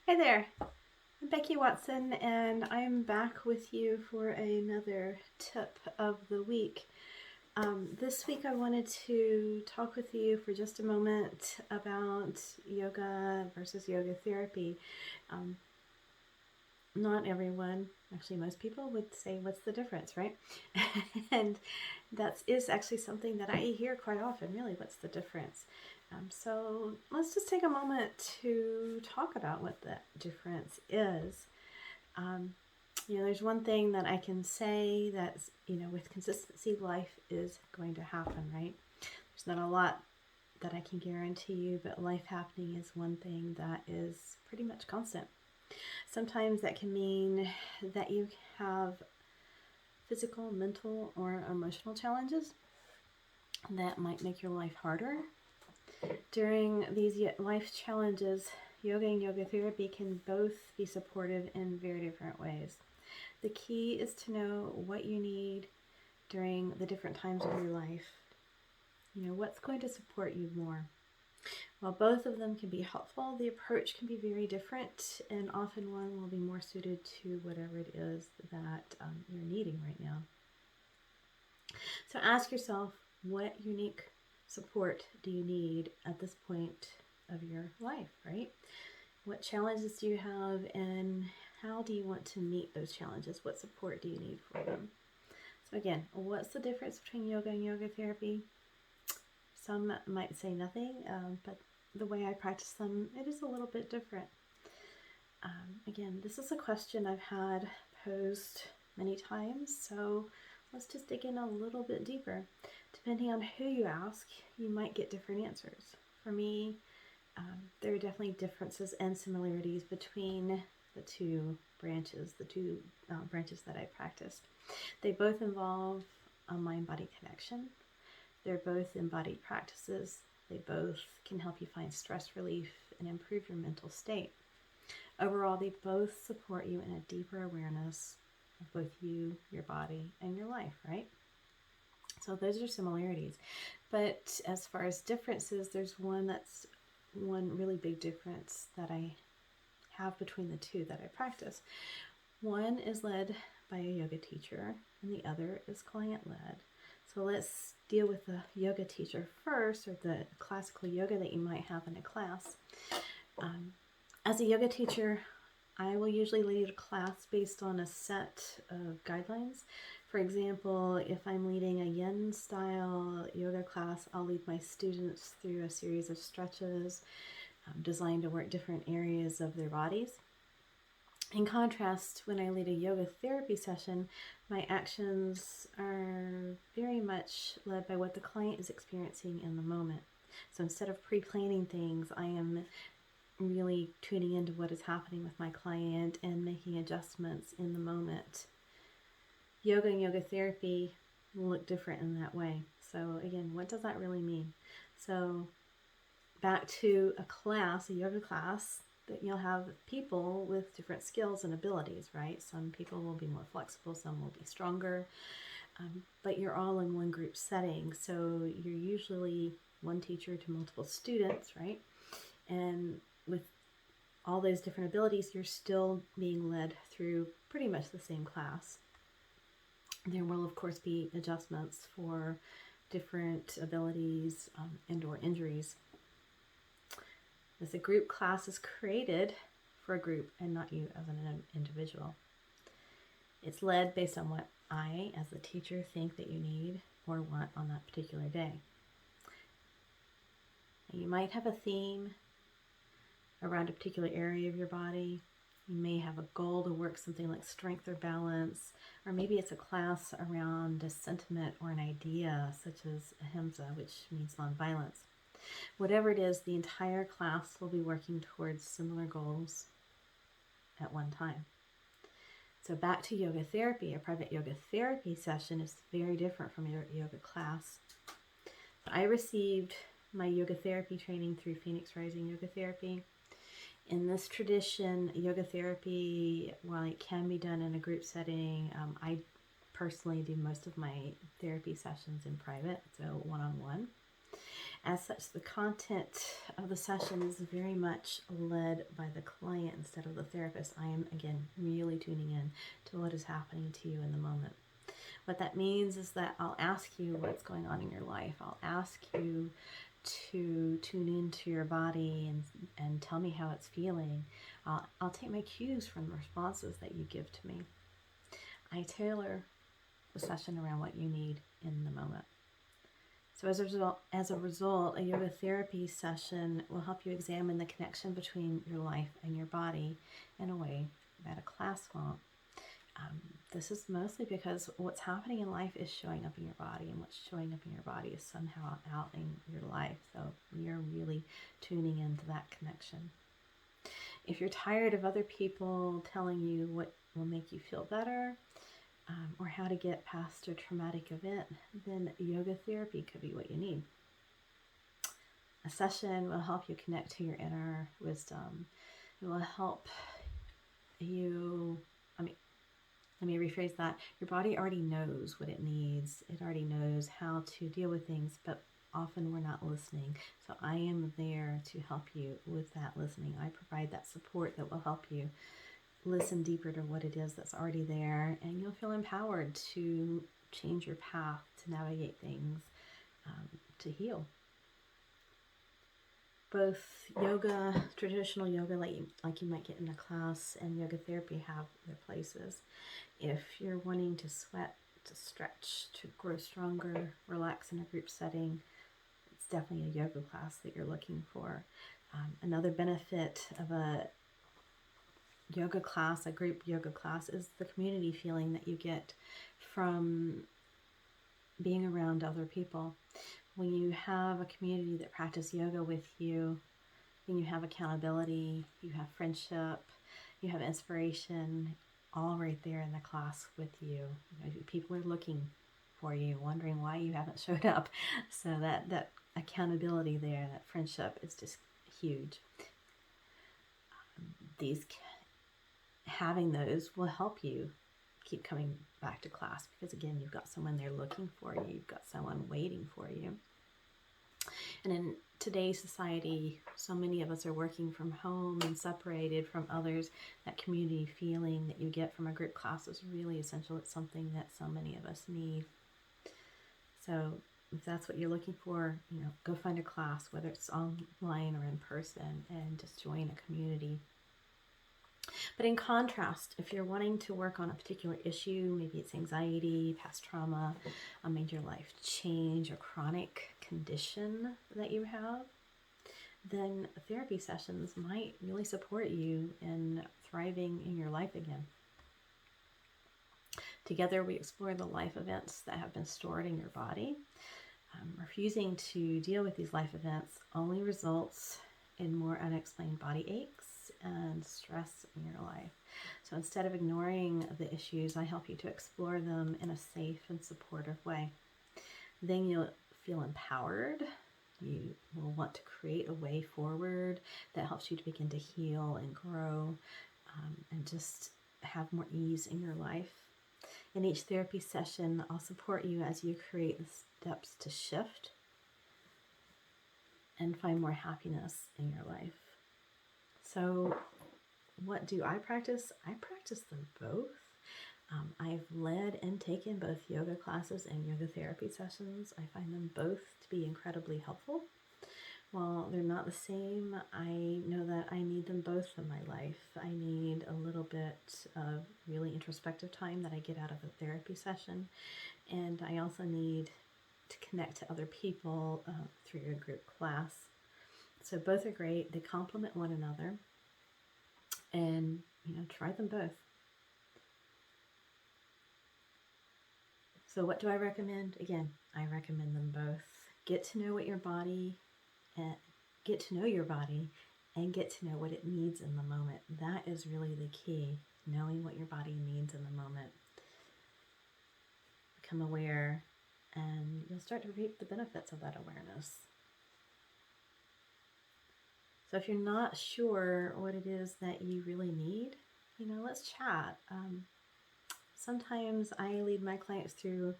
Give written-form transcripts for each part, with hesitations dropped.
Hi there, I'm Becky Watson, and I'm back with you for another tip of the week. This week I wanted to talk with you for just a moment about yoga versus yoga therapy. Um, Not everyone, actually most people would say, what's the difference, right? And that is actually something that I hear quite often, really, what's the difference? So let's just take a moment to talk about what that difference is. Um, there's one thing that I can say that's, with consistency, life is going to happen, right? There's not a lot that I can guarantee you, but life happening is one thing that is pretty much constant. Sometimes that can mean that you have physical, mental, or emotional challenges that might make your life harder. During these life challenges, yoga and yoga therapy can both be supportive in very different ways. The key is to know what you need during the different times of your life. What's going to support you more. While both of them can be helpful, the approach can be very different, and often one will be more suited to whatever it is that you're needing right now. So ask yourself, what unique support do you need at this point of your life, right? What challenges do you have, and how do you want to meet those challenges? What support do you need for them? So again, what's the difference between yoga and yoga therapy? Some might say nothing, but the way I practice them, it is a little bit different. Again, this is a question I've had posed many times, so let's just dig in a little bit deeper. Depending on who you ask, you might get different answers. For me, there are definitely differences and similarities between the two branches that I practiced. They both involve a mind-body connection. They're both embodied practices. They both can help you find stress relief and improve your mental state. Overall, they both support you in a deeper awareness of both you, your body, and your life, right? So those are similarities. But as far as differences, there's one really big difference that I have between the two that I practice. One is led by a yoga teacher, and the other is client-led. So let's deal with the yoga teacher first, or the classical yoga that you might have in a class. As a yoga teacher, I will usually lead a class based on a set of guidelines. For example, if I'm leading a yin style yoga class, I'll lead my students through a series of stretches designed to work different areas of their bodies. In contrast, when I lead a yoga therapy session, my actions are very much led by what the client is experiencing in the moment. So instead of pre-planning things, I am really tuning into what is happening with my client and making adjustments in the moment. Yoga and yoga therapy look different in that way. So again, what does that really mean? So back to a yoga class, that you'll have people with different skills and abilities, right? Some people will be more flexible, some will be stronger, but you're all in one group setting. So you're usually one teacher to multiple students, right? And with all those different abilities, you're still being led through pretty much the same class. There will, of course, be adjustments for different abilities and or injuries. As a group class is created for a group and not you as an individual. It's led based on what I, as the teacher, think that you need or want on that particular day. You might have a theme around a particular area of your body. You may have a goal to work something like strength or balance, or maybe it's a class around a sentiment or an idea, such as ahimsa, which means nonviolence. Whatever it is, the entire class will be working towards similar goals at one time. So back to yoga therapy. A private yoga therapy session is very different from your yoga class. I received my yoga therapy training through Phoenix Rising Yoga Therapy. In this tradition, yoga therapy, while it can be done in a group setting, I personally do most of my therapy sessions in private, so one-on-one. As such, the content of the session is very much led by the client instead of the therapist. I am, again, really tuning in to what is happening to you in the moment. What that means is that I'll ask you what's going on in your life. I'll ask you to tune into your body and tell me how it's feeling. I'll take my cues from the responses that you give to me. I tailor the session around what you need in the moment. So as a result, a yoga therapy session will help you examine the connection between your life and your body in a way that a class won't. This is mostly because what's happening in life is showing up in your body, and what's showing up in your body is somehow out in your life. So you're really tuning into that connection. If you're tired of other people telling you what will make you feel better, or how to get past a traumatic event, then yoga therapy could be what you need. A session will help you connect to your inner wisdom. It will help you, let me rephrase that. Your body already knows what it needs. It already knows how to deal with things, but often we're not listening. So I am there to help you with that listening. I provide that support that will help you listen deeper to what it is that's already there, and you'll feel empowered to change your path, to navigate things, to heal. Both yoga, traditional yoga like you might get in a class, and yoga therapy have their places. If you're wanting to sweat, to stretch, to grow stronger, relax in a group setting, it's definitely a yoga class that you're looking for. Another benefit of a yoga class, a group yoga class, is the community feeling that you get from being around other people. When you have a community that practice yoga with you, then you have accountability, you have friendship, you have inspiration, all right there in the class with you. People are looking for you, wondering why you haven't showed up. So that accountability there, that friendship is just huge. Having those will help you keep coming back to class, because again, you've got someone there looking for you, you've got someone waiting for you. And in today's society, so many of us are working from home and separated from others. That community feeling that you get from a group class is really essential. It's something that so many of us need. So if that's what you're looking for, go find a class, whether it's online or in person, and just join a community. But in contrast, if you're wanting to work on a particular issue, maybe it's anxiety, past trauma, a major life change, or chronic condition that you have, then therapy sessions might really support you in thriving in your life again. Together, we explore the life events that have been stored in your body. Refusing to deal with these life events only results in more unexplained body aches and stress in your life. So instead of ignoring the issues, I help you to explore them in a safe and supportive way. Then you'll feel empowered. You will want to create a way forward that helps you to begin to heal and grow, and just have more ease in your life. In each therapy session, I'll support you as you create the steps to shift and find more happiness in your life. So what do I practice? I practice them both. I've led and taken both yoga classes and yoga therapy sessions. I find them both to be incredibly helpful. While they're not the same, I know that I need them both in my life. I need a little bit of really introspective time that I get out of a therapy session, and I also need to connect to other people through a group class. So both are great. They complement one another, and try them both. So what do I recommend? Again, I recommend them both. Get to know your body, and get to know what it needs in the moment. That is really the key, knowing what your body needs in the moment. Become aware, and you'll start to reap the benefits of that awareness. So if you're not sure what it is that you really need, let's chat. Sometimes I lead my clients through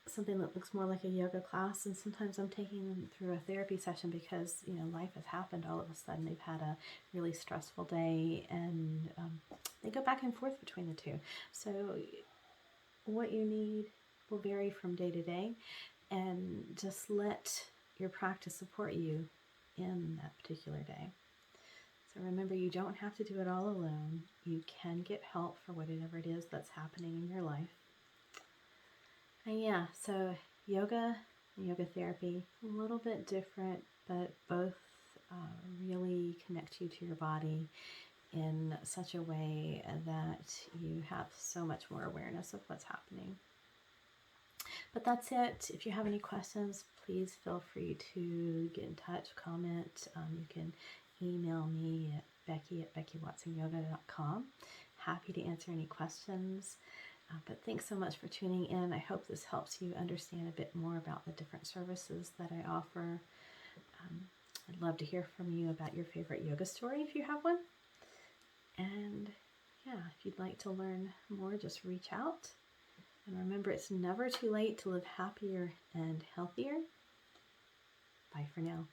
something that looks more like a yoga class, and sometimes I'm taking them through a therapy session because, you know, life has happened all of a sudden. They've had a really stressful day, and they go back and forth between the two. So what you need will vary from day to day, and just let your practice support you in that particular day. So remember, you don't have to do it all alone. You can get help for whatever it is that's happening in your life. And yeah, so yoga and yoga therapy, a little bit different, but both really connect you to your body in such a way that you have so much more awareness of what's happening. But that's it. If you have any questions, please feel free to get in touch, comment. You can email me at becky@beckywatsonyoga.com. Happy to answer any questions. But thanks so much for tuning in. I hope this helps you understand a bit more about the different services that I offer. I'd love to hear from you about your favorite yoga story if you have one. And yeah, if you'd like to learn more, just reach out. And remember, it's never too late to live happier and healthier. Bye for now.